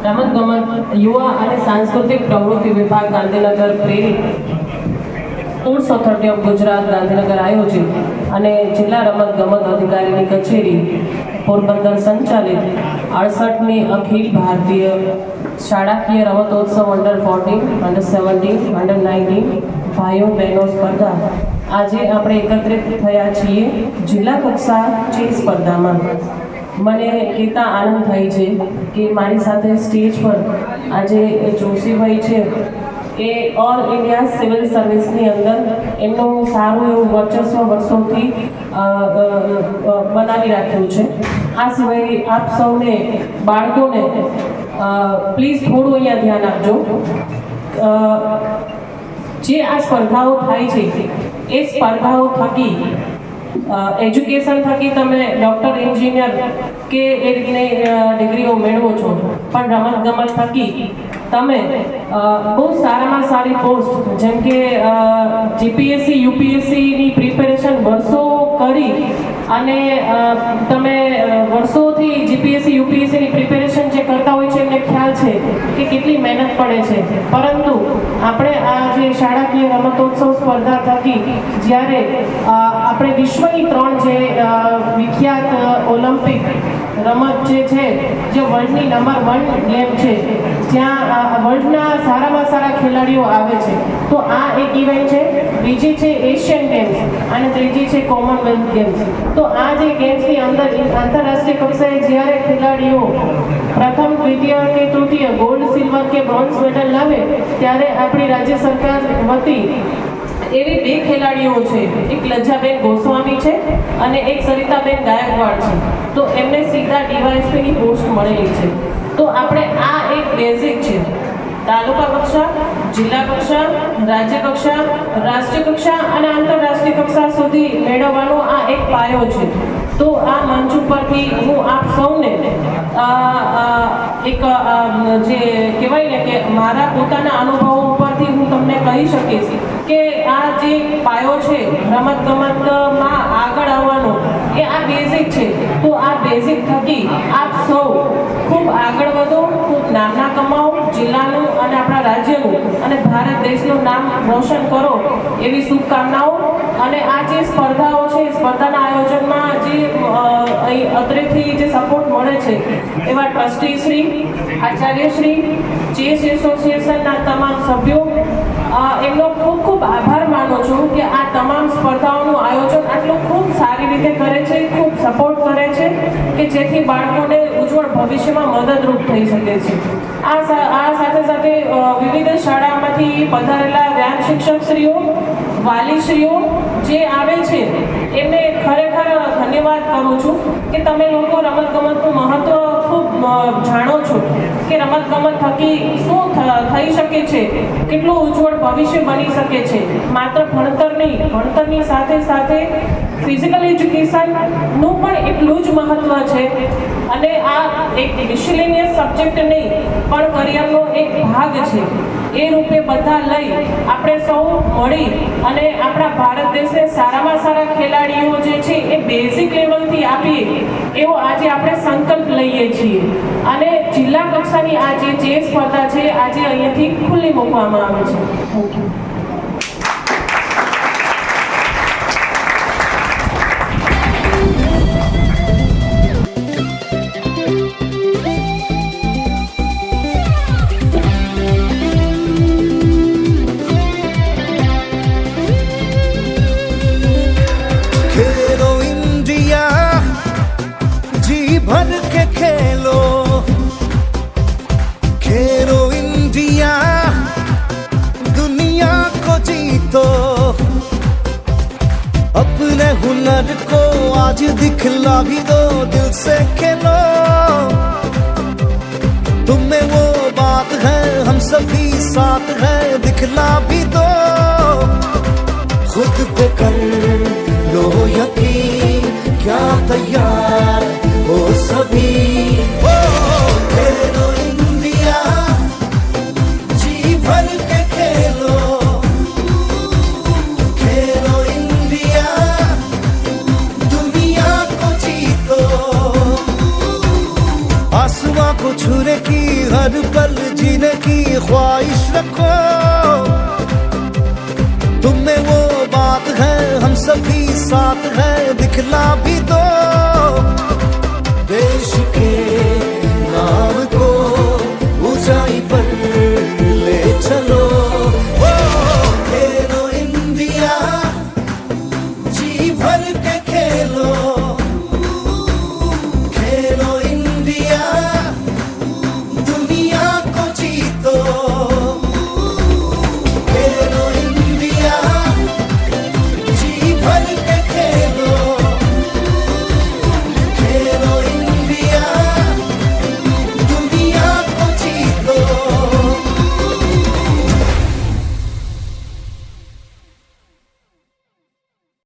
રમતગમત યુવા અને સાંસ્કૃતિક પ્રવૃત્તિ વિભાગ ગાંધીનગર પ્રેરિત sports authority of Gujarat Gandhinagar આયોજિત અને જિલ્લા રમતગમત અધિકારીની કચેરી પોરબંદર સંચાલિત 68મી અખિલ ભારતીય શાળાકીય રમતોત્સવ અંડર 14, અંડર 17, અંડર 19 ભાઈઓ બહેનો સ્પર્ધા આજે આપણે એકત્રિત થયા છીએ જિલ્લા કક્ષા ચેસ સ્પર્ધામાં. મને કહેતા આનંદ થાય છે કે મારી સાથે સ્ટેજ પર આજે જોશીભાઈ છે એ ઓલ ઇન્ડિયા સિવિલ સર્વિસની અંદર એમનું સારું એવું વર્ચસ્વ વર્ષોથી બનાવી રાખ્યું છે. આ સિવાય આપ સૌને બાળકોને પ્લીઝ થોડું અહીંયા ધ્યાન આપજો. જે આ સ્પર્ધાઓ થાય છે એ સ્પર્ધાઓ થકી એજ્યુકેશન થકી તમે ડૉક્ટર, એન્જિનિયર કે એ રીતની ડિગ્રીઓ મેળવો છો, પણ રમતગમત થકી તમે બહુ સારામાં સારી પોસ્ટ જેમ કે જીપીએસસી, યુપીએસસીની પ્રિપેરેશન વર્ષો કરી અને તમે વર્ષોથી જીપીએસસી, યુપીએસસીની પ્રિપેરેશન જે કરતા હોય છે એમને ખ્યાલ છે કે કેટલી મહેનત પડે છે. પરંતુ આપણે આ જે શાળાકીય રમતોત્સવ સ્પર્ધા થકી જ્યારે આપણે વિશ્વની 3 જે વિખ્યાત ઓલિમ્પિક રમત જે છે, જે વર્લ્ડની નંબર 1 ગેમ છે, જ્યાં વર્લ્ડના સારામાં સારા ખેલાડીઓ આવે છે, તો આ એક ઇવેન્ટ છે. બીજી છે એશિયન ગેમ્સ અને ત્રીજી છે કોમનવેલ્થ ગેમ્સ. તો આ જે ગેમ્સની અંદર આંતરરાષ્ટ્રીય કક્ષાએ જ્યારે ખેલાડીઓ પ્રથમ, દ્વિતીય કે તૃતીય ગોલ્ડ, સિલ્વર કે બ્રોન્ઝ મેડલ લાવે ત્યારે આપણી રાજ્ય સરકાર વતી એવી 2 ખેલાડીઓ છે, એક લજ્જાબેન ગોસ્વામી છે અને એક સરિતાબેન ગાયકવાડ છે. તો એમને સીધા ડીવાયએસપીની પોસ્ટ મળેલી છે. તો આપણે આ એક બેઝિક છે. તાલુકા કક્ષા, જિલ્લા કક્ષા, રાજ્ય કક્ષા, રાષ્ટ્રીય કક્ષા અને આંતરરાષ્ટ્રીય કક્ષા સુધી મેળવવાનો આ એક પાયો છે. તો આ મંચ ઉપરથી હું આપ સૌને એક જે કહેવાય ને કે મારા પોતાના અનુભવો ઉપરથી હું તમને કહી શકીશ કે આ જે પાયો છે રમતગમતમાં આગળ આવવાનો, એ આ બેઝિક છે. તો આ બેઝિક થકી આપ સૌ ખૂબ આગળ વધો, ખૂબ નામના કમાઓ, જિલ્લાનું અને આપણા રાજ્યનું અને ભારત દેશનું નામ રોશન કરો એવી શુભકામનાઓ. અને આ જે સ્પર્ધાઓ છે, સ્પર્ધાના આયોજનમાં જે અહીં અત્રેથી જે સપોર્ટ મળે છે એવા ટ્રસ્ટીશ્રી, આચાર્યશ્રી, ચેસ એસોસિએશનના તમામ સભ્યો, એમનો ખૂબ ખૂબ આભાર માનું છું કે આ તમામ સ્પર્ધાઓનું આયોજન આટલું ખૂબ સારી રીતે કરે છે, ખૂબ સપોર્ટ કરે છે કે જેથી બાળકોને ઉજ્જવળ ભવિષ્યમાં મદદરૂપ થઈ શકે છે. આ સાથે સાથે વિવિધ શાળામાંથી પધારેલા વ્યાયામ શિક્ષકશ્રીઓ, વાલીશ્રીઓ જે આવે છે એમને ખરેખર ધન્યવાદ કરું છું કે તમે લોકો રમતગમતનું મહત્ત્વ ખૂબ જાણો છો કે રમતગમત થકી શું થઈ શકે છે, કેટલું ઉજ્જવળ ભવિષ્ય બની શકે છે. માત્ર ભણતરની સાથે સાથે ફિઝિકલ એજ્યુકેશનનું પણ એટલું જ મહત્ત્વ છે. અને આ એક મિસલેનિયસ સબ્જેક્ટ નહીં પણ કરિયરનો એક ભાગ છે. એ રૂપે બધા લઈ આપણે સૌ મળી અને આપણા ભારત દેશને સારામાં સારા ખેલાડીઓ જે છે એ બેઝિક લેવલથી આપીએ એવો આજે આપણે સંકલ્પ લઈએ છીએ. અને જિલ્લા કક્ષાની આ જે ચેસ સ્પર્ધા છે આજે અહીંયાથી ખુલ્લી મૂકવામાં આવે છે. Thank you. भर के खेलो, खेलो इंडिया, दुनिया को जीतो, अपने हुनर को आज दिखला भी दो, दिल से खेलो. तुम्हें वो बात है हम सभी साथ है, दिखला भी दो. खुद पे कर लो यकीन, क्या तैयार हो सभी. खेलो इंडिया, जी भर के खेलो, खेलो इंडिया, दुनिया को जीतो. आसमां को छूने की हर ख्वाहिश रखो